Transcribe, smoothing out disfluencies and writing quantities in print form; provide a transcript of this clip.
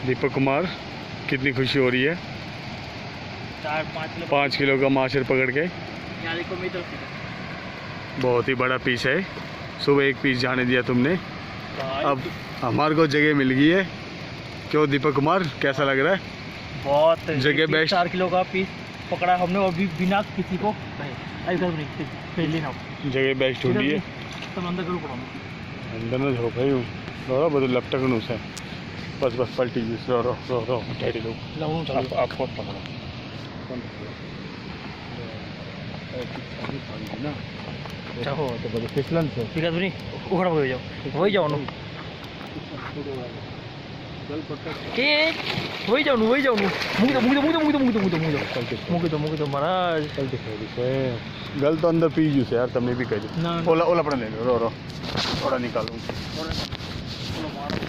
दीपक कुमार, कितनी खुशी हो रही है 5 किलो का माछर पकड़ के। बहुत ही बड़ा पीस है। सुबह एक पीस जाने दिया तुमने, अब हमारे को जगह मिल गई है। क्यों दीपक कुमार, कैसा लग रहा है? बहुत जगह बेस्ट। 4 किलो का पीस पकड़ा हमने और भी बिना किसी को जगह बेस्ट हो रही है। अंदर में झोंका ही रो बदल लपटक से बस बस पलटी रो डैडी लोग आप कौन पकड़ो ना हो तो बड़े फिसलन से ठीक है सुनी उखड़ा हो जाओ वही जाओ वही जाओ वही जाओ मुँह तो महाराज गल तो अंदर पी जूस यार तुमने भी कही ओला ओला पड़ा ले लो रो थोड़ा निकालूँ